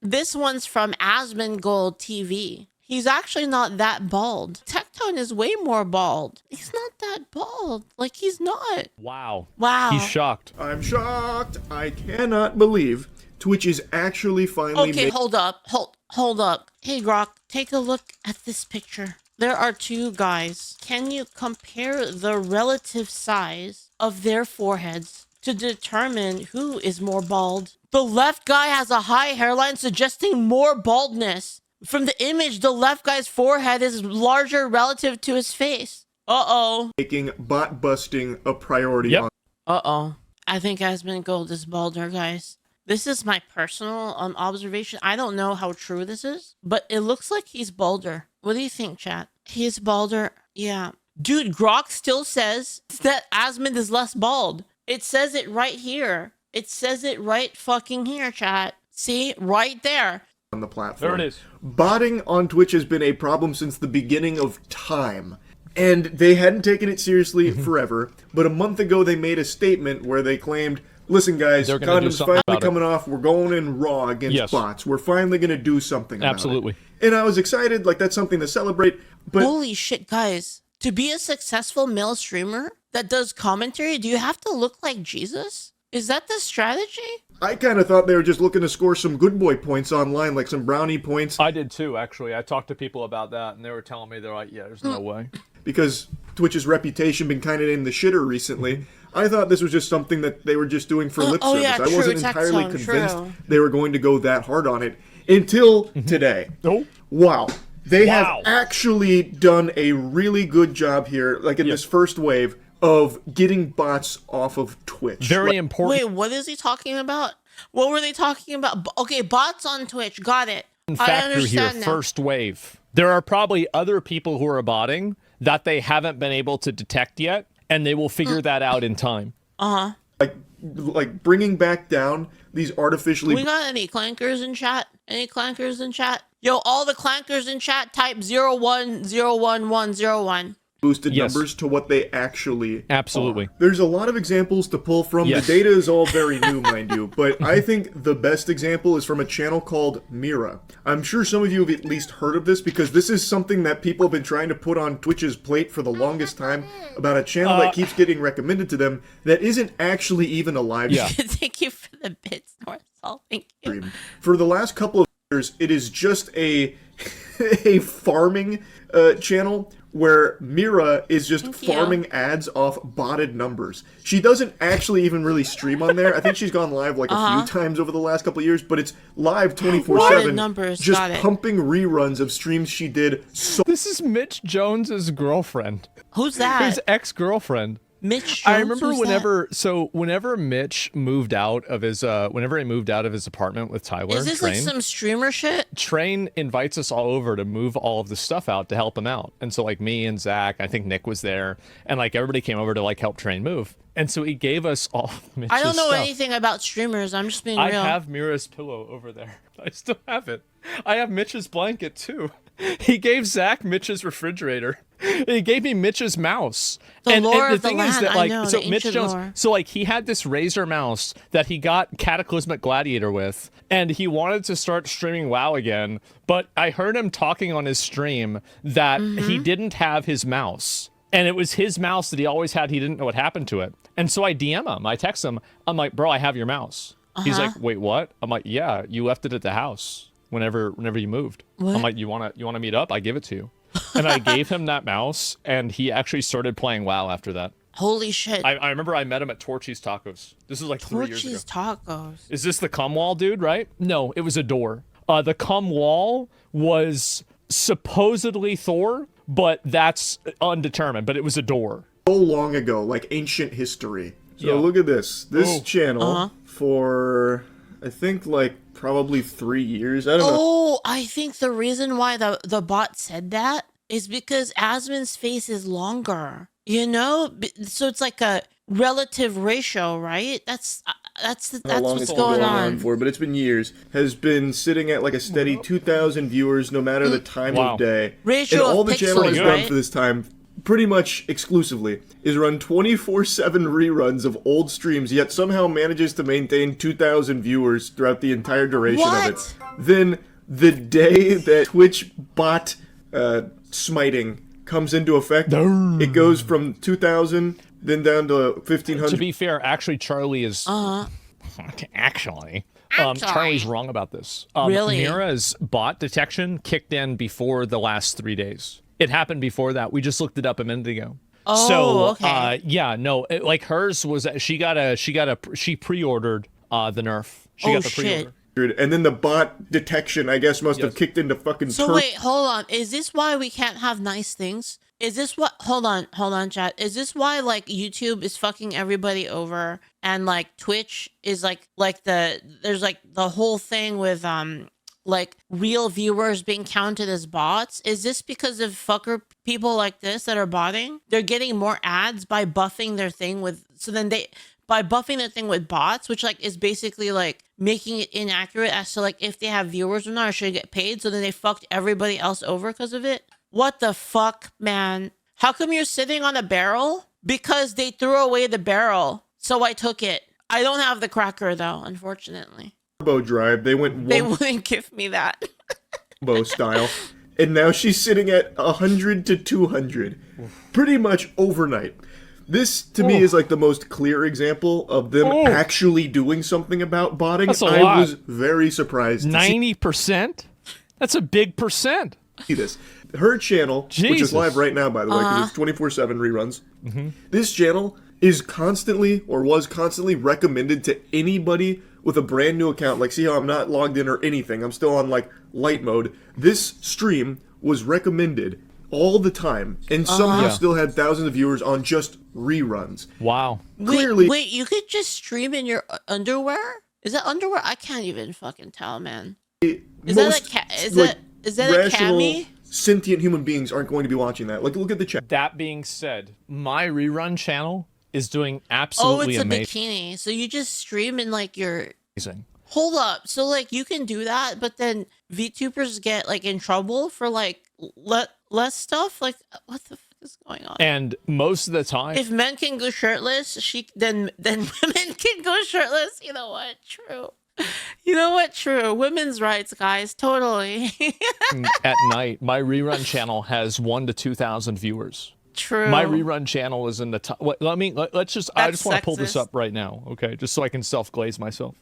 This one's from Asmongold TV. He's actually not that bald. Tectone is way more bald. He's not that bald. Like, he's not. Wow. Wow. He's shocked. I'm shocked. I cannot believe Twitch is actually finally Okay, hold up. Hold up. Hey, Grok, take a look at this picture. There are two guys. Can you compare the relative size of their foreheads to determine who is more bald? The left guy has a high hairline suggesting more baldness. From the image, the left guy's forehead is larger relative to his face. Uh-oh. making bot busting a priority Yep. on Uh-oh. I think Asmongold is balder, guys. This is my personal observation. I don't know how true this is, but it looks like he's balder. What do you think, chat? He's balder. Yeah. Dude, Grok still says that Asmond is less bald. It says it right here. It says it right fucking here, chat. See? Right there. the platform. There it is. Botting on Twitch has been a problem since the beginning of time. And they hadn't taken it seriously forever, but a month ago they made a statement where they claimed, listen guys, They're gonna do condom's something finally about it. coming off, we're going in raw against bots. We're finally going to do something about Absolutely. it. And I was excited, like that's something to celebrate, but Holy shit, guys. To be a successful male streamer that does commentary, do you have to look like Jesus? Is that the strategy? I kind of thought they were just looking to score some good boy points online, like some brownie points, I did too, actually. I talked to people about that, and they were telling me, they're like, yeah, there's no way. because Twitch's reputation been kind of in the shitter recently. I thought this was just something that they were just doing for lip service. yeah, I wasn't true, entirely Tectone, convinced true. they were going to go that hard on it until today. Oh. Wow. They Wow. have actually done a really good job here, like in this first wave, of getting bots off of Twitch. Very important. Wait, what is he talking about? What were they talking about? Okay, bots on Twitch. Got it. I Factor here, understand now. first wave. There are probably other people who are botting that they haven't been able to detect yet, and they will figure that out in time. Uh-huh. like bringing back down these artificially We got any clankers in chat? Any clankers in chat? Yo, all the clankers in chat, type 01010101. boosted Yes. numbers to what they actually Absolutely. are. There's a lot of examples to pull from. Yes. The data is all very new, mind you, but I think the best example is from a channel called Mira. I'm sure some of you have at least heard of this because this is something that people have been trying to put on Twitch's plate for the longest time about a channel that keeps getting recommended to them that isn't actually even a live Yeah. Thank you for the bits, Northall. Thank you. stream. For the last couple of years, it is just a a farming channel where Mira is just Thank you. farming ads off botted numbers. She doesn't actually even really stream on there. I think she's gone live like a few times over the last couple of years, but it's live 24/7, Botted numbers, just got it. pumping reruns of streams she did. So This is Mitch Jones's girlfriend. Who's that? His ex-girlfriend. Mitch Jones? I remember Who's whenever Mitch moved out of his whenever he moved out of his apartment with Tyler, that? Is this Train, like some streamer shit? Train invites us all over to move all of the stuff out to help him out. And so like me and Zach, I think Nick was there, and like everybody came over to like help Train move. And so he gave us all of Mitch's I don't know stuff. anything about streamers. I'm just being I real. have Mira's pillow over there. I still have it. I have Mitch's blanket too. He gave Zach Mitch's refrigerator. He gave me Mitch's mouse. The lore the of the thing is land, that I like know, so the Mitch ancient Jones lore. so like he had this Razer mouse that he got Cataclysmic Gladiator with, and he wanted to start streaming WoW again, but I heard him talking on his stream that Mm-hmm. he didn't have his mouse. And it was his mouse that he always had. He didn't know what happened to it. And so I DM him. I text him. I'm like, bro, I have your mouse. He's like, wait, what? I'm like, yeah, you left it at the house whenever you moved. What? I'm like, you wanna meet up? I give it to you. And I gave him that mouse, and he actually started playing WoW after that. Holy shit. I remember I met him at Torchy's Tacos. This is like 3 years ago. Torchy's tacos. Is this the cum wall dude, right? No, it was a door. The cum wall was supposedly Thor, but that's undetermined, but it was a door. long ago, like ancient history. So Yeah. look at this. This Oh. channel for I think like probably 3 years. I don't know. Oh, I think the reason why the bot said that is because Asmon's face is longer. You know, so it's like a relative ratio, right? That's How long what's it's been going on. for, but it's been years. Has been sitting at like a steady 2,000 viewers, no matter the time Wow. of day. Ratio and all of the channel pixels, has done right? for this time pretty much exclusively, is run 24/7 reruns of old streams, yet somehow manages to maintain 2,000 viewers throughout the entire duration of it. Then, the day that Twitch bot smiting comes into effect, it goes from 2,000, then down to 1,500. To be fair, actually, Charlie is... Actually, Charlie's wrong about this. Really? Mira's bot detection kicked in before the last 3 days. It happened before that. We just looked it up a minute ago. Oh, so, okay. yeah, no, like hers was, she pre-ordered the nerf. She got the pre-order. And then the bot detection, I guess, must have kicked into fucking So wait, hold on. Is this why we can't have nice things? Is this what, hold on, chat. Is this why, like, YouTube is fucking everybody over and, like, Twitch is, there's, like, the whole thing with, like, real viewers being counted as bots? Is this because of fucker people like this that are botting? They're getting more ads by buffing their thing with, by buffing their thing with bots, which, like, is basically, like, making it inaccurate as to, like, if they have viewers or not, or should get paid, so then they fucked everybody else over because of it? What the fuck, man? How come you're sitting on a barrel? Because they threw away the barrel, so I took it. I don't have the cracker, though, unfortunately. Turbo drive, they wouldn't give me that. Turbo style. And now she's sitting at 100 to 200. Pretty much overnight. This, to me, is like the most clear example of them actually doing something about botting. That's a I lot. was very surprised. 90%? That's a big percent. See this. Her channel, which is live right now, by the way, because it's 24/7 reruns. This channel is constantly, or was constantly, recommended to anybody with a brand new account. Like, see how I'm not logged in or anything. I'm still on, like, light mode. This stream was recommended all the time, and somehow still had thousands of viewers on just reruns. Wow. Clearly, Wait, you could just stream in your underwear? Is that underwear? I can't even fucking tell, man. Is that a cami? Sentient human beings aren't going to be watching that. Like, look at the chat. That being said, my rerun channel is doing absolutely amazing. Oh, it's a bikini. So you just stream in, like, your... Amazing. Hold up. So, like, you can do that, but then VTubers get, like, in trouble for, like, less stuff? Like, what the fuck is going on? And most of the time... If men can go shirtless, then women can go shirtless. You know what? True. You know what? True. Women's rights, guys. Totally. At night, my rerun channel has 1,000 to 2,000 viewers. True. My rerun channel is in the top. Let's just. I just want to pull this sexist. up right now, okay? Just so I can self-glaze myself.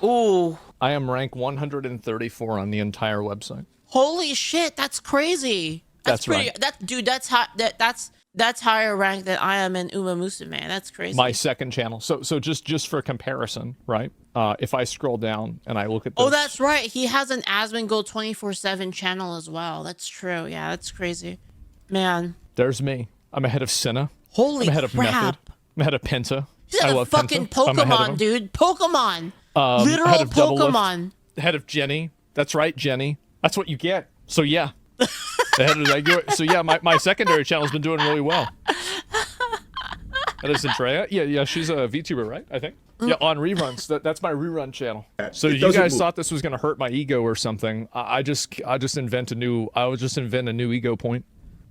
Ooh. I am rank 134 on the entire website. Holy shit! That's crazy. That's pretty. right. That's hot. That's higher rank than I am in Uma Musume. That's crazy. My second channel. So just for comparison, right? If I scroll down and I look at this, Oh, that's right. He has an Asmongold 24/7 channel as well. That's true. Yeah, that's crazy. Man. There's me. I'm ahead of Senna. Holy I'm ahead of crap. Method. I'm ahead of Penta. He's I a love fucking Penta. I'm ahead of Pokemon, him. dude. Pokemon. Literal Literal Pokemon. Ahead of Jenny. That's right, Jenny. That's what you get. So yeah. Ahead of, so yeah, my secondary channel's been doing really well. That is Andrea. Yeah, she's a VTuber, right? I think. Yeah, on reruns. That's my rerun channel. So you guys thought this was gonna hurt my ego or something? I just invent a new. I would just invent a new ego point.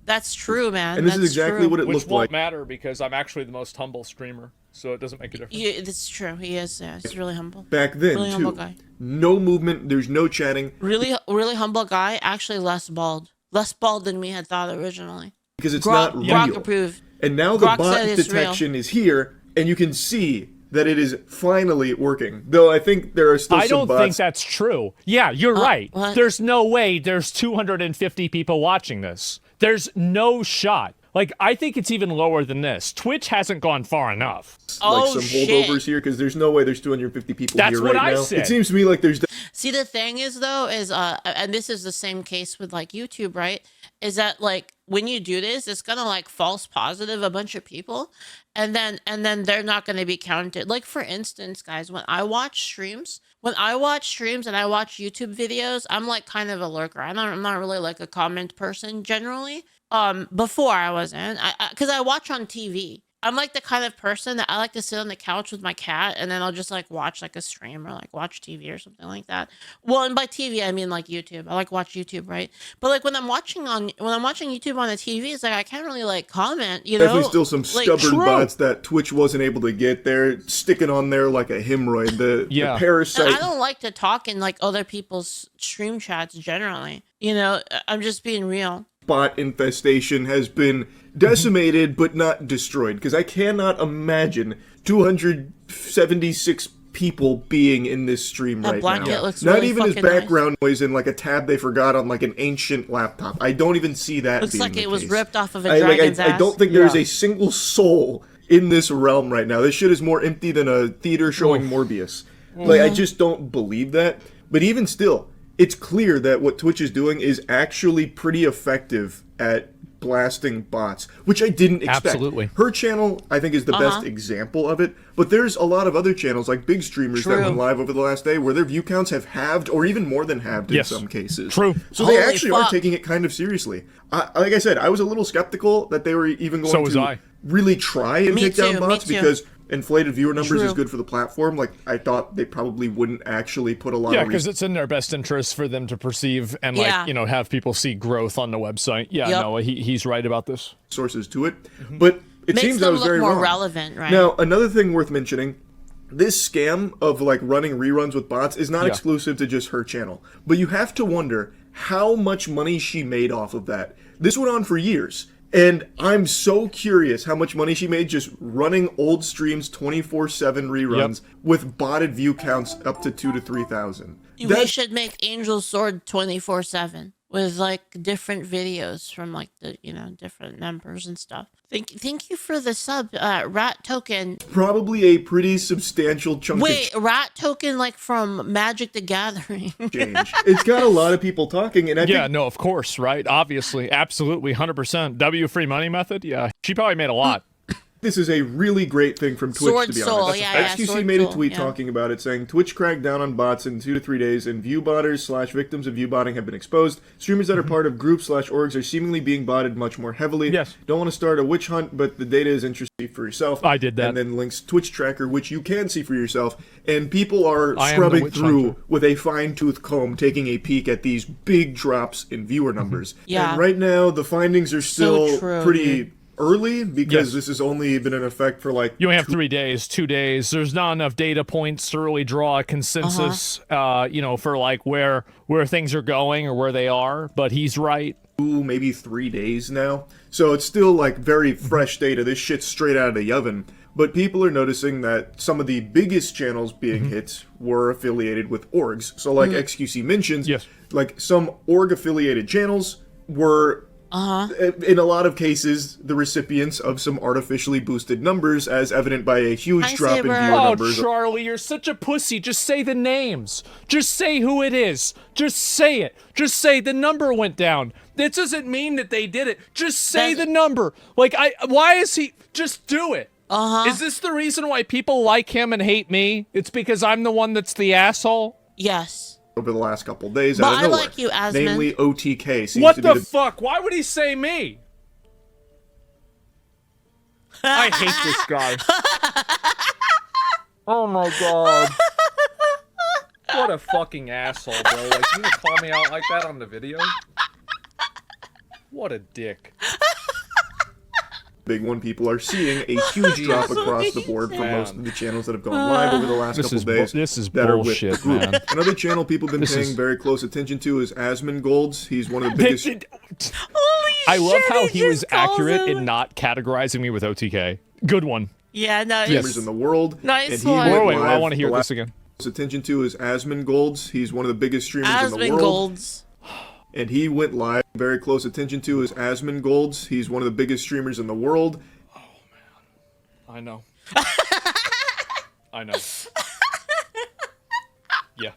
That's true, man. And this That's is exactly true. what it Which looked won't like. matter because I'm actually the most humble streamer, so it doesn't make a difference. Yeah, that's true. He is. Yeah, he's really humble. Back then, Really too. humble guy. No movement, there's no chatting. Really humble guy. Actually, less bald. Less bald than we had thought originally. Because it's Grok, not real. Grok approved. And now the Grok bot said it's detection is here, and you can see that it is finally working. Though I think there are still I some don't bots. think that's true. Yeah, you're right. What? There's no way there's 250 people watching this. There's no shot. Like, I think it's even lower than this. Twitch hasn't gone far enough. Oh, some shit. holdovers here, because there's no way there's 250 people That's here what right I now. said. It seems to me like there's... See, the thing is, though, is and this is the same case with, like, YouTube, right? Is that, like, when you do this, it's gonna, like, false positive a bunch of people, and then they're not gonna be counted. Like, for instance, guys, when I watch streams and I watch YouTube videos, I'm, like, kind of a lurker. I'm not really, like, a comment person generally. Before I wasn't, because I watch on TV. I'm like the kind of person that I like to sit on the couch with my cat, and then I'll just like watch like a stream or like watch TV or something like that. Well, and by TV I mean like YouTube. I like watch YouTube, right? But like when I'm watching YouTube on the TV, it's like I can't really like comment. You know, Definitely still some like, stubborn bots that Twitch wasn't able to get there, sticking on there like a hemorrhoid. The parasite. And I don't like to talk in like other people's stream chats generally. You know, I'm just being real. Bot infestation has been decimated but not destroyed, because I cannot imagine 276 people being in this stream That right blanket now. looks Not really even as fucking nice. background noise in like a tab they forgot on like an ancient laptop. I don't even see that. Looks being like the it was case. ripped off of a dragon's ass. I don't think there's a single soul in this realm right now. This shit is more empty than a theater showing Morbius. Like, I just don't believe that. But even still, it's clear that what Twitch is doing is actually pretty effective at blasting bots, which I didn't expect. Absolutely. Her channel, I think, is the best example of it. But there's a lot of other channels, like big streamers that went live over the last day, where their view counts have halved, or even more than halved in some cases. True. So they Holy actually are fuck. taking it kind of seriously. Like I said, I was a little skeptical that they were even going to really try and take down bots, because inflated viewer numbers is good for the platform. Like, I thought they probably wouldn't actually put a lot of... Yeah, because it's in their best interest for them to perceive and, like, you know, have people see growth on the website. Yeah, no, he's right about this. Sources to it. But it seems I was very wrong. Makes them look more relevant, right? Now, another thing worth mentioning, this scam of, like, running reruns with bots is not exclusive to just her channel. But you have to wonder how much money she made off of that. This went on for years. And I'm so curious how much money she made just running old streams 24/7 reruns with botted view counts up to 2,000 to 3,000. We should make Angel Sword 24/7 with like different videos from like the, you know, different members and stuff. Thank you for the sub, Rat Token. Probably a pretty substantial chunk of Rat Token like from Magic the Gathering. change. It's got a lot of people talking, and I think... no, of course, right? Obviously, absolutely, 100%. W free money method? Yeah, she probably made a lot. This is a really great thing from Twitch, Sword to be Soul, honest. XQC made a tweet talking about it, saying, Twitch cracked down on bots in 2 to 3 days, and viewbotters/victims of viewbotting have been exposed. Streamers that are part of groups/orgs are seemingly being botted much more heavily. Yes. Don't want to start a witch hunt, but the data is interesting for yourself. I did that. And then links Twitch tracker, which you can see for yourself. And people are scrubbing through with a fine-tooth comb, taking a peek at these big drops in viewer numbers. And right now, the findings are still pretty... early, because this has only been in effect for like... You only have 3 days, 2 days. There's not enough data points to really draw a consensus, you know, for like where things are going or where they are. But he's right. 2, maybe 3 days now. So it's still like very fresh data. This shit's straight out of the oven. But people are noticing that some of the biggest channels being hit were affiliated with orgs. So like XQC mentions, like some org-affiliated channels were... in a lot of cases, the recipients of some artificially boosted numbers, as evident by a huge drop in viewer numbers. Oh, Charlie, you're such a pussy. Just say the names. Just say who it is. Just say it. Just say the number went down. That doesn't mean that they did it. Just say the number. Like, why is he... Just do it. Is this the reason why people like him and hate me? It's because I'm the one that's the asshole? Yes. Over the last couple days, but out of nowhere. I like you, Asmon. Namely, OTK seems what to be the fuck? Why would he say me? I hate this guy. Oh my god. What a fucking asshole, bro. Like, you gonna call me out like that on the video? What a dick. Big one. People are seeing a huge drop across the board for most of the channels that have gone live over the last couple days. This is that bullshit, are with the group. man. Another channel people have been paying very close attention to is Asmongold. He's one of the biggest... I love how he was accurate in not categorizing me with OTK. Good one. Yeah, nice. Streamers in the world. Nice and one. Went Wait, live. I want to hear this again. Attention to is Asmongold. He's one of the biggest streamers in the world. Asmongold. And he went live. Very close attention to is Asmongold. He's one of the biggest streamers in the world. I know. I know. Yeah.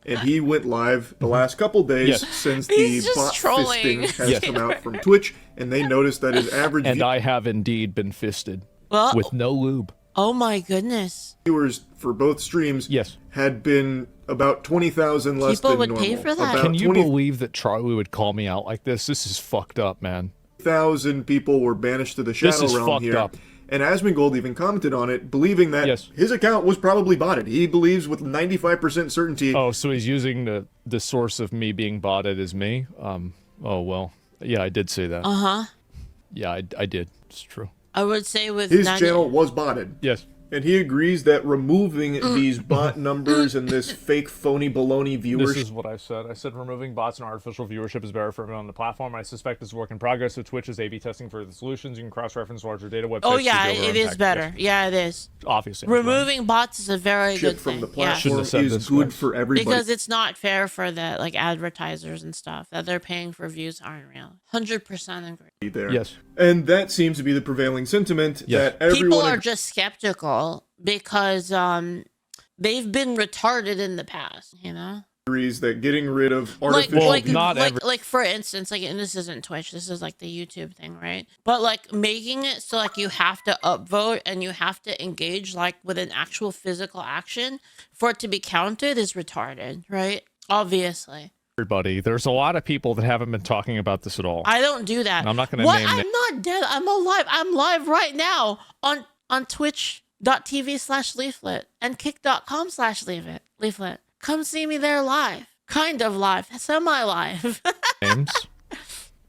And he went live the last couple days since the bot fisting has come out from Twitch, and they noticed that his average and I have indeed been fisted with no lube. Oh my goodness. Viewers for both streams had been about 20,000 less than normal. People would pay for that? Can you believe that Charlie would call me out like this? This is fucked up, man. 1,000 people were banished to the Shadow is Realm fucked here. up. And Asmongold even commented on it, believing that Yes. his account was probably botted. He believes with 95% certainty. Oh, so he's using the source of me being botted as me? Oh, well. Yeah, I did say that. Uh-huh. Yeah, I did. It's true. I would say with His channel was botted. Yes. And he agrees that removing these bot numbers and this fake phony baloney This viewership is what I said. I said removing bots and artificial viewership is better for everyone on the platform. I suspect it's a work in progress, so Twitch is A/B testing for the solutions. You can cross-reference larger data websites. Oh yeah, to go it is better. Yeah, it is. Obviously. Removing bots is a very good from thing. the Yeah. platform have said is this, good guys. for everybody. Because it's not fair for the like advertisers and stuff that they're paying for views aren't real. 100% agree. there. Yes. And that seems to be the prevailing sentiment Yes. that everyone People are just skeptical because they've been retarded in the past, you know? agrees that getting rid of Like, artificial like, not like, every- like for instance, like, and this isn't Twitch, this is like the YouTube thing, right? But like making it so like you have to upvote and you have to engage like with an actual physical action for it to be counted is retarded, right? Obviously. Everybody, there's a lot of people that haven't been talking about this at all. I don't do that. I'm not gonna What? name I'm not dead. I'm alive. I'm live right now on twitch.tv/leaflit and kick.com/leaflit. Come see me there live. Kind of live. Semi-live. names,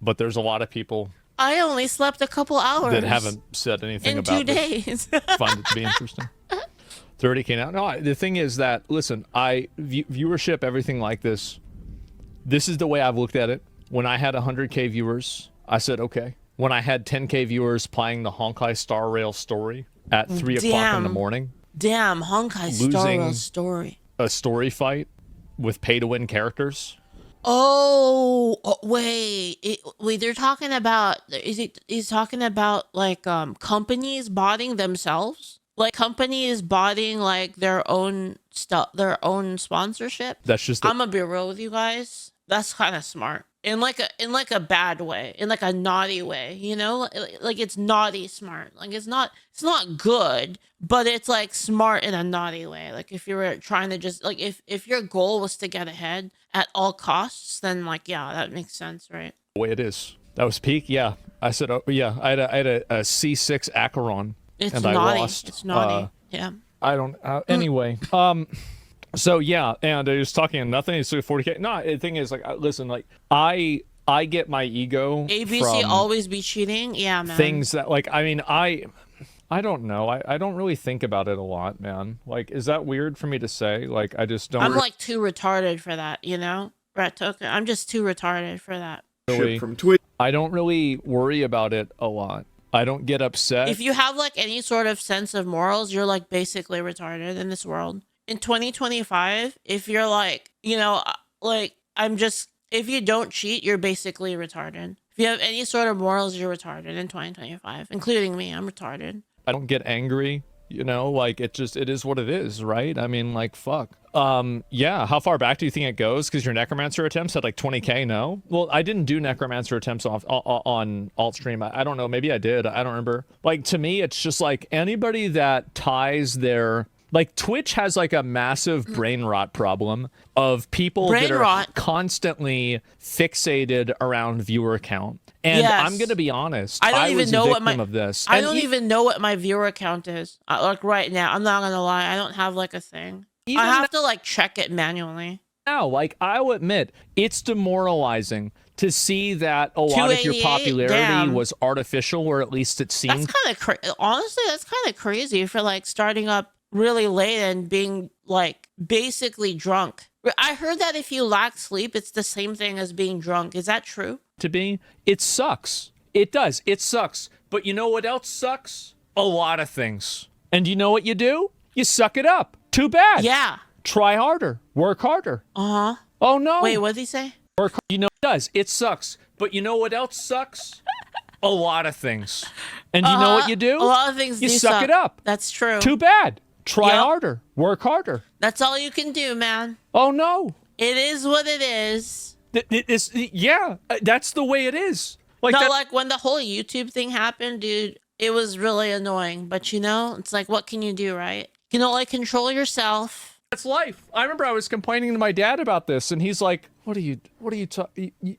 but there's a lot of people I only slept a couple hours. that haven't said anything in about 2 this. days. Find it to be interesting. 30K now. No, the thing is that, listen, viewership, everything like this, this is the way I've looked at it. When I had 100K viewers, I said, okay. When I had 10K viewers playing the Honkai Star Rail story at 3 o'clock in the morning, Damn, Honkai Star Rail story. a story fight with pay-to-win characters. Oh, wait. Wait, they're talking about, he's talking about like companies botting themselves? Like companies botting like their own stuff, their own sponsorship? That's just I'm gonna be real with you guys. That's kind of smart. In like a bad way, in like a naughty way, you know? Like it's naughty smart. Like it's not good, but it's like smart in a naughty way. Like if you were trying to just like if your goal was to get ahead at all costs, then like yeah, that makes sense, right? the way it is. That was peak. Yeah, I said, oh, yeah, I had a C6 Acheron. It's and naughty. I lost. It's naughty. Yeah. I don't. Anyway, so yeah, and I was talking nothing. It's 40K. No, the thing is, like, listen, like, I get my ego ABC from always be cheating. Yeah, man. things that, like, I mean, I don't know. I don't really think about it a lot, man. Like, is that weird for me to say? Like, I just don't. I'm like too retarded for that, you know? Rat token. I'm just too retarded for that. really, from Twitch. I don't really worry about it a lot. I don't get upset. If you have like any sort of sense of morals, you're like basically retarded in this world. In 2025, if you're like, you know, like if you don't cheat, you're basically retarded. If you have any sort of morals, you're retarded in 2025, including me. I'm retarded. I don't get angry, you know, like it is what it is, right? I mean, like, fuck. Yeah, how far back do you think it goes? Because your necromancer attempts had like 20K, no? Well, I didn't do necromancer attempts on alt stream. I don't know, maybe I did. I don't remember. Like, to me, it's just like anybody that ties their, like, Twitch has like a massive brain rot problem of people that are constantly fixated around viewer count. And Yes. I'm gonna be honest, I don't even was know a what victim of this. I And don't even know what my viewer count is. Like right now, I'm not gonna lie. I don't have like a thing. I have to like check it manually. Now, like, I'll admit, it's demoralizing to see that a lot of your 288? popularity Damn. was artificial, or at least it seemed. That's kind of honestly, that's kind of crazy for like starting up really late and being like basically drunk. I heard that if you lack sleep, it's the same thing as being drunk. Is that true? To be. It sucks. It does. It sucks. But you know what else sucks? A lot of things. And you know what you do? You suck it up. Too bad. Yeah. Try harder. Work harder. Uh huh. Oh, no. Wait, what did he say? Work. You know it does. It sucks. But you know what else sucks? A lot of things. And you know what you do? A lot of things. You do suck it up. That's true. Too bad. Try Yep. harder. Work harder. That's all you can do, man. Oh, no. It is what it is. Yeah, that's the way it is. Like, No, that, like when the whole YouTube thing happened, dude, it was really annoying. But you know, it's like, what can you do, right? You can only control yourself. that's life. I remember I was complaining to my dad about this, and he's like, "What are you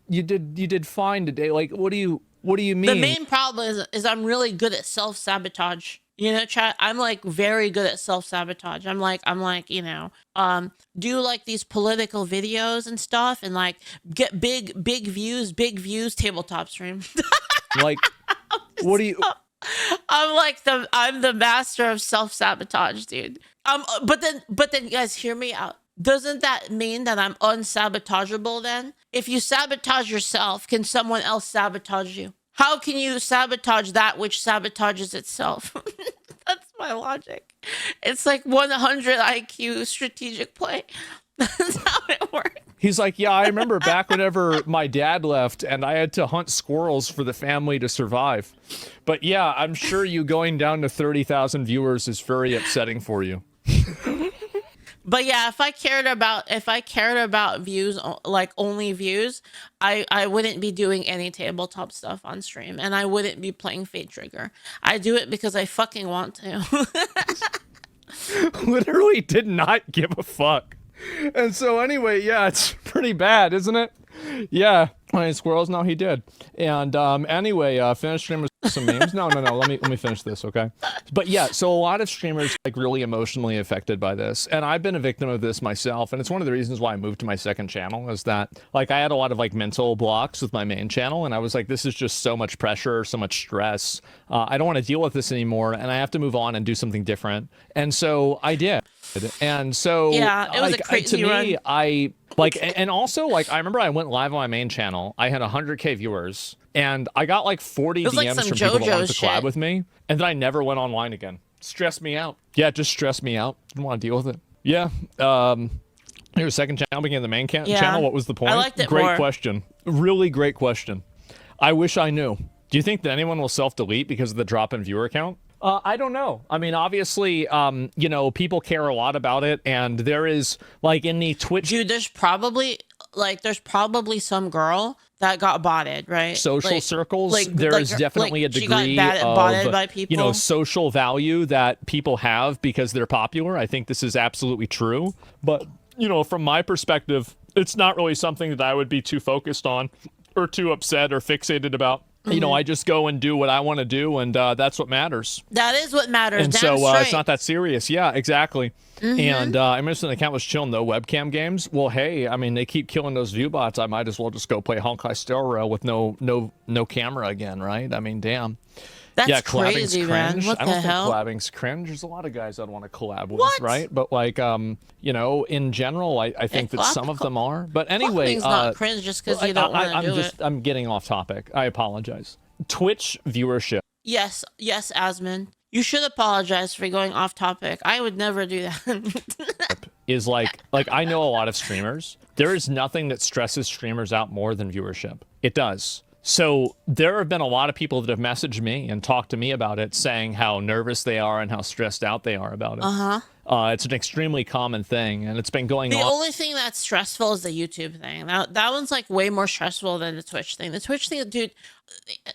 you did fine today. Like, what are you What do you mean? The main problem is I'm really good at self-sabotage. You know, chat, I'm like very good at self-sabotage. I'm like, you know, do like these political videos and stuff and like get big views, tabletop stream. Like, what do you... I'm the master of self-sabotage, dude. But then you guys hear me out. Doesn't that mean that I'm unsabotageable then? If you sabotage yourself, can someone else sabotage you? How can you sabotage that which sabotages itself? That's my logic. It's like 100 IQ strategic play. That's how it works. He's like, yeah, I remember back whenever my dad left and I had to hunt squirrels for the family to survive. But yeah, I'm sure you going down to 30,000 viewers is very upsetting for you. But yeah, if I cared about views, like only views, I wouldn't be doing any tabletop stuff on stream, and I wouldn't be playing Fate Trigger. I do it because I fucking want to. Literally did not give a fuck. And so anyway, yeah, it's pretty bad, isn't it? Yeah, I mean, squirrels. No, he did. And anyway, finish stream with some memes. No. Let me finish this, okay? But yeah, so a lot of streamers like really emotionally affected by this, and I've been a victim of this myself. And it's one of the reasons why I moved to my second channel is that like I had a lot of like mental blocks with my main channel, and I was like, this is just so much pressure, so much stress. I don't want to deal with this anymore, and I have to move on and do something different. And so I did. And so yeah, it was a crazy to run. me, I like, and also like I remember I went live on my main channel. I had 100K viewers, and I got like 40 DMs like from people that wanted to collab with me, and then I never went online again. Stressed me out. Yeah, it just stressed me out. Didn't want to deal with it. Yeah. Your second channel became the main channel. What was the point? I liked it Great more. question. Really great question. I wish I knew. Do you think that anyone will self-delete because of the drop in viewer count? I don't know. I mean, obviously, you know, people care a lot about it, and there is like in the Twitch. Dude, there's probably some girl that got botted, right? Social circles. There is definitely a degree botted by people. You know, social value that people have because they're popular. I think this is absolutely true. But you know, from my perspective, it's not really something that I would be too focused on or too upset or fixated about. You know, I just go and do what I want to do, and that's what matters. That is what matters. And so it's not that serious. Yeah, exactly. And I mentioned the account was chilling, though. Webcam games. Well, hey, I mean, they keep killing those viewbots. I might as well just go play Honkai Star Rail with no camera again, right? I mean, damn. That's crazy, man. What the hell? I don't think collabing's cringe. There's a lot of guys I'd want to collab with, right? But like, you know, in general, I think that some of them are. But anyway, not cringe just because you don't want to do it. I'm getting off topic. I apologize. Twitch viewership. Yes, Asmon. You should apologize for going off topic. I would never do that. Is like I know a lot of streamers. There is nothing that stresses streamers out more than viewership. It does. So there have been a lot of people that have messaged me and talked to me about it, saying how nervous they are and how stressed out they are about it. It's an extremely common thing, and it's been going on. The only thing that's stressful is the YouTube thing. That one's like way more stressful than the Twitch thing. The Twitch thing, dude,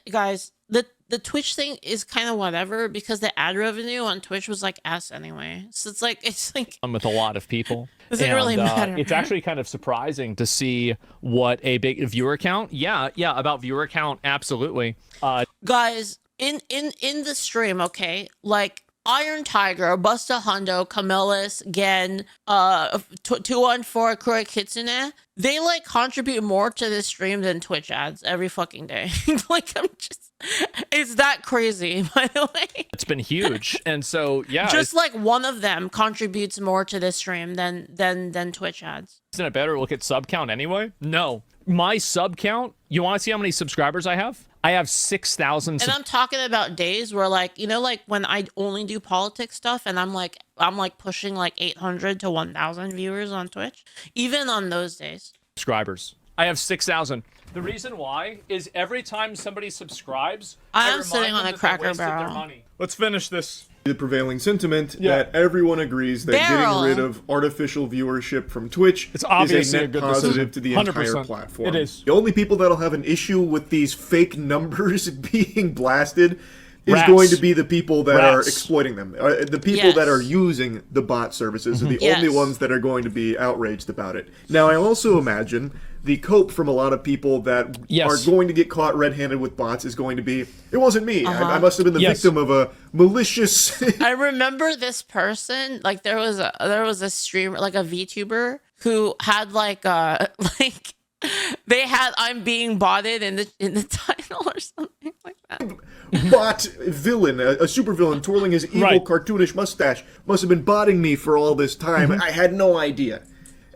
guys, the Twitch thing is kind of whatever because the ad revenue on Twitch was like ass anyway. So it's like with a lot of people. Does it really matter? It's actually kind of surprising to see what a big viewer count. Yeah, about viewer count, absolutely. Guys, in the stream, okay, like Iron Tiger, Busta Hundo, Camillus, Gen, 214, Kura Kitsune, they like contribute more to this stream than Twitch ads every fucking day. Like it's that crazy, by the way. It's been huge. And so, yeah. Just like one of them contributes more to this stream than Twitch ads. Isn't it better to look at sub count anyway? No. My sub count, you want to see how many subscribers I have? I have 6,000. And I'm talking about days where like, you know, like when I only do politics stuff and I'm like pushing like 800 to 1,000 viewers on Twitch, even on those days. Subscribers. I have 6,000. The reason why is every time somebody subscribes, I'm sitting on a Cracker Barrel. Let's finish this. The prevailing sentiment that everyone agrees that getting rid of artificial viewership from Twitch is a net positive to the entire platform. It is. The only people that'll have an issue with these fake numbers being blasted is Rats. going to be the people that are Rats. exploiting them. The people that are using the bot services are the only ones that are going to be outraged about it. Now, I also imagine the cope from a lot of people that are going to get caught red-handed with bots is going to be, it wasn't me. I must have been the victim of a malicious... I remember this person, like there was a streamer, like a VTuber, who had like they had "I'm being botted" in the title or something like that. Bot villain, a super villain twirling his evil cartoonish mustache, must have been botting me for all this time. I had no idea.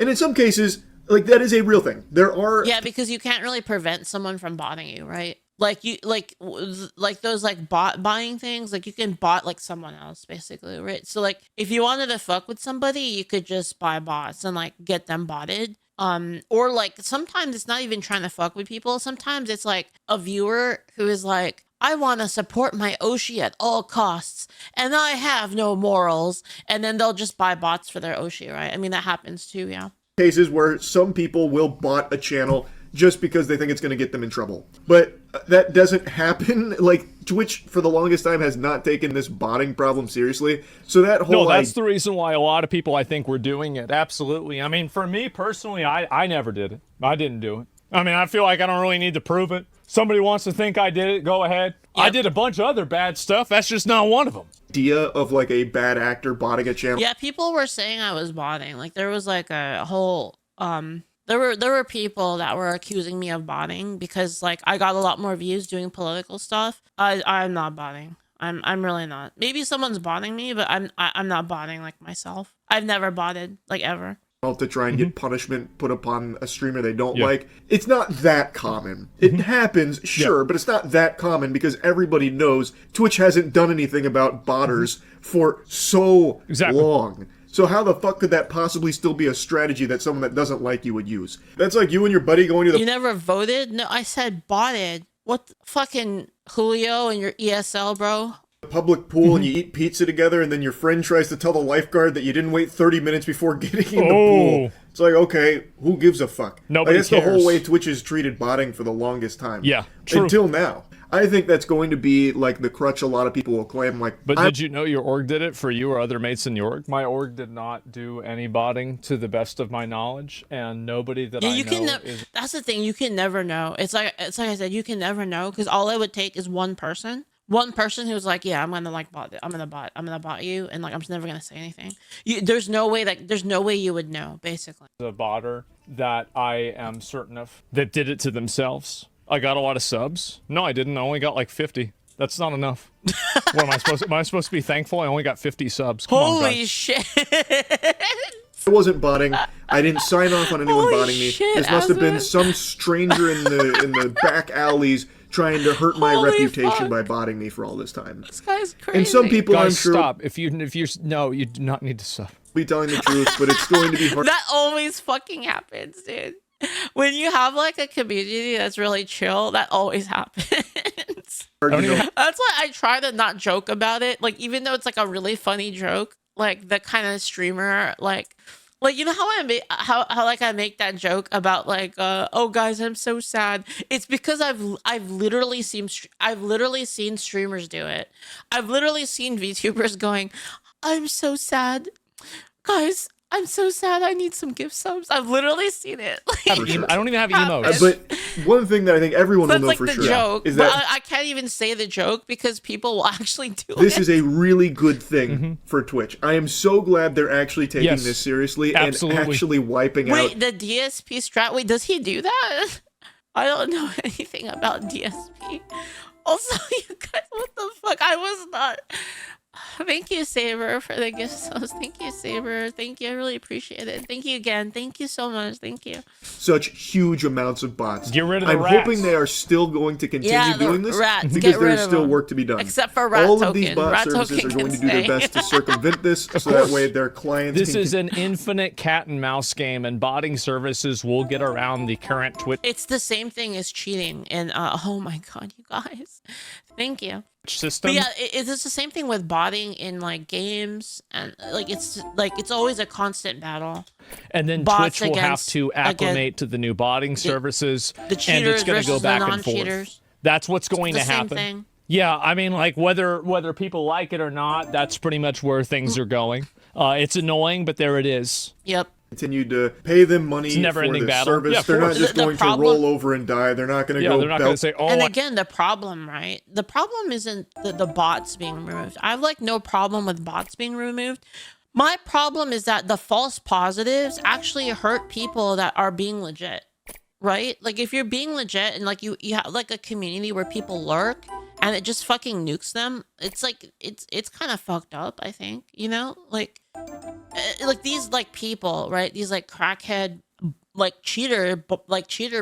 And in some cases, like, that is a real thing. There are... Yeah, because you can't really prevent someone from botting you, right? Like you like those like bot buying things, like you can bot like someone else basically, right? So like if you wanted to fuck with somebody, you could just buy bots and like get them botted. Or like sometimes it's not even trying to fuck with people. Sometimes it's like a viewer who is like, I want to support my Oshi at all costs and I have no morals, and then they'll just buy bots for their Oshi, right? I mean, that happens too. Yeah, cases where some people will bot a channel just because they think it's going to get them in trouble. But that doesn't happen. Like, Twitch, for the longest time, has not taken this botting problem seriously. So that whole... No, that's the reason why a lot of people, I think, were doing it. Absolutely. I mean, for me, personally, I never did it. I didn't do it. I mean, I feel like I don't really need to prove it. Somebody wants to think I did it, go ahead. Yep. I did a bunch of other bad stuff. That's just not one of them. Idea of, like, a bad actor botting a channel. Yeah, people were saying I was botting. Like, there was, like, a whole... There were people that were accusing me of botting because like I got a lot more views doing political stuff. I'm not botting. I'm really not. Maybe someone's botting me, but I'm not botting like myself. I've never botted like ever. To try and get punishment put upon a streamer they don't like. It's not that common. It happens, sure, but it's not that common because everybody knows Twitch hasn't done anything about botters for so long. So how the fuck could that possibly still be a strategy that someone that doesn't like you would use? That's like you and your buddy going to the... You never voted? No, I said botted. What the fucking Julio and your ESL, bro? Public pool and you eat pizza together and then your friend tries to tell the lifeguard that you didn't wait 30 minutes before getting in the pool. It's like, okay, who gives a fuck? Nobody cares. That's the whole way Twitch has treated botting for the longest time. Yeah, true. Until now. I think that's going to be like the crutch a lot of people will claim. Like, but did you know your org did it for you or other mates in your org? My org did not do any botting to the best of my knowledge, and nobody that I know is... That's the thing, you can never know. It's like I said, you can never know because all it would take is one person who's like, yeah, I'm gonna like bot it. I'm gonna bot you, and like I'm just never gonna say anything. There's no way you would know, basically. The botter that I am certain of that did it to themselves. I got a lot of subs. No, I didn't. I only got like 50. That's not enough. What am I supposed to? Am I supposed to be thankful? I only got 50 subs. Come on, Holy guys. shit! I wasn't botting. I didn't sign off on anyone botting me. This must have been some stranger in the back alleys trying to hurt my reputation by botting me for all this time. This guy's crazy. And some people, guys, I'm sure, stop. If you no, you do not need to sub. Be telling the truth, but it's going to be hard. That always fucking happens, dude. When you have like a community that's really chill, that always happens. That's why I try to not joke about it. Like, even though it's like a really funny joke, like the kind of streamer, like you know how I make that joke about like, oh guys, I'm so sad. It's because I've literally seen streamers do it. I've literally seen VTubers going, I'm so sad, guys. I'm so sad. I need some gift subs. I've literally seen it. Like, I don't even have emotes. But one thing that I think everyone will know like for the sure joke, is that I can't even say the joke because people will actually do it. This is a really good thing for Twitch. I am so glad they're actually taking this seriously and actually wiping out. Wait, the DSP strat. Wait, does he do that? I don't know anything about DSP. Also, you guys, what the fuck? I was not. Thank you, Saber, for the gift subs. Thank you, Saber. Thank you. I really appreciate it. Thank you again. Thank you so much. Thank you. Such huge amounts of bots. Get rid of the rats. I'm hoping they are still going to continue doing this because there's still work to be done. Except for rat All token. of these bot services are going to do their best to circumvent this, so that way their clients This is an infinite cat and mouse game, and botting services will get around the current Twitch. It's the same thing as cheating. And oh my god, you guys. Thank you. System. But yeah, it's the same thing with botting in like games, and like it's always a constant battle. And then Bots Twitch will have to acclimate to the new botting services, the cheaters and it's going to go versus back the and forth. non-cheaters. That's what's going to the same happen. thing. Yeah, I mean, like whether people like it or not, that's pretty much where things are going. It's annoying, but there it is. Yep. Continue to pay them money It's a never-ending for this battle. service. Yeah, of They're not course. just The going problem- to roll over and die. They're not going to Yeah, go they're not going to belt. say, "Oh, And again, the problem, right? The problem isn't the bots being removed. I have like no problem with bots being removed. My problem is that the false positives actually hurt people that are being legit, right? Like if you're being legit and like you have like a community where people lurk and it just fucking nukes them, it's like it's kind of fucked up, I think, you know? Like these like people, right? These like crackhead like cheater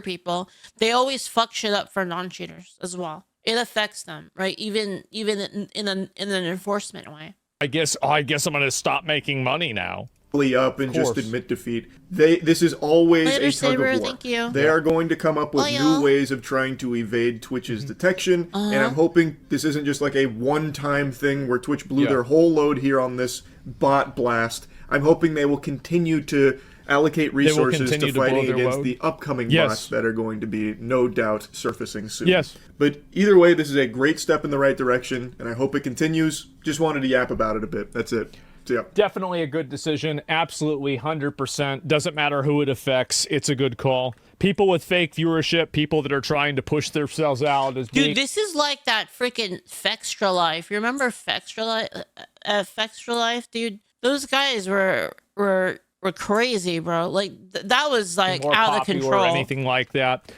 people, they always fuck shit up for non-cheaters as well. It affects them, right? Even in an enforcement way. I guess I'm going to stop making money now." Up and just course. admit defeat. This is always Later, a tug Saber, of war. thank you. They are going to come up with Bye, new y'all. ways of trying to evade Twitch's detection, and I'm hoping this isn't just like a one-time thing where Twitch blew Yeah. their whole load here on this bot blast. I'm hoping they will continue to allocate resources to continue to blow fighting their against load. the upcoming Yes. bots that are going to be, no doubt, surfacing soon. Yes. But either way, this is a great step in the right direction, and I hope it continues. Just wanted to yap about it a bit. That's it. So, yeah. Definitely a good decision. Absolutely, 100%. Doesn't matter who it affects. It's a good call. People with fake viewership, people that are trying to push themselves out as being... Dude, this is like that freaking Fextra Life. You remember Fextra Life? Fextra Life, dude. Those guys were crazy, bro. Like that was like more out of popular control. or anything like that.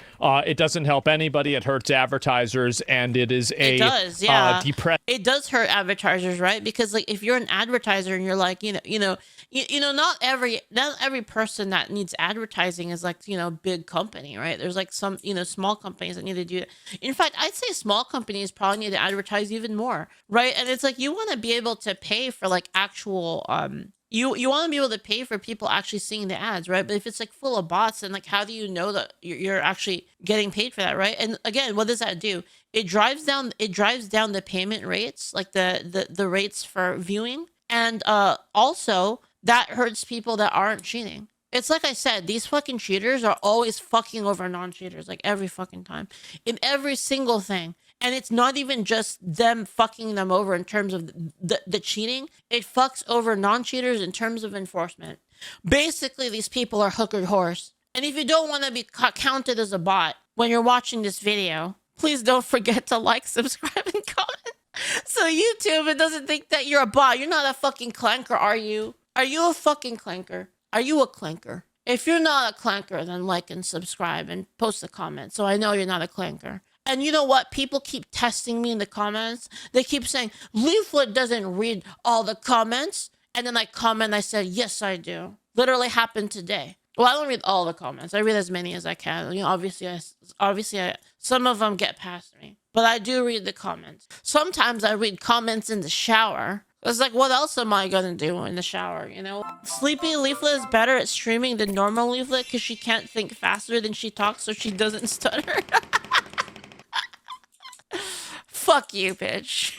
It doesn't help anybody. It hurts advertisers, and it is a It does, yeah. depressing. It does hurt advertisers, right? Because like if you're an advertiser and you're like, not every person that needs advertising is like, big company, right? There's like some, small companies that need to do it. In fact, I'd say small companies probably need to advertise even more, right? And it's like you want to be able to pay for like actual you want to be able to pay for people actually seeing the ads, right? But if it's like full of bots, then like how do you know that you're actually getting paid for that, right? And again, what does that do? It drives down the payment rates, like the rates for viewing, and also that hurts people that aren't cheating. It's like I said, these fucking cheaters are always fucking over non-cheaters, like every fucking time, in every single thing. And it's not even just them fucking them over in terms of the cheating. It fucks over non-cheaters in terms of enforcement. Basically, these people are hook or horse. And if you don't want to be counted as a bot when you're watching this video, please don't forget to like, subscribe, and comment. So YouTube, it doesn't think that you're a bot. You're not a fucking clanker, are you? Are you a fucking clanker? Are you a clanker? If you're not a clanker, then like and subscribe and post a comment so I know you're not a clanker. And you know what? People keep testing me in the comments. They keep saying, Leaflit doesn't read all the comments. And then I comment, I said, yes, I do. Literally happened today. Well, I don't read all the comments. I read as many as I can. Obviously, some of them get past me. But I do read the comments. Sometimes I read comments in the shower. It's like, what else am I going to do in the shower, Sleepy Leaflit is better at streaming than normal Leaflit because she can't think faster than she talks so she doesn't stutter. Fuck you, bitch.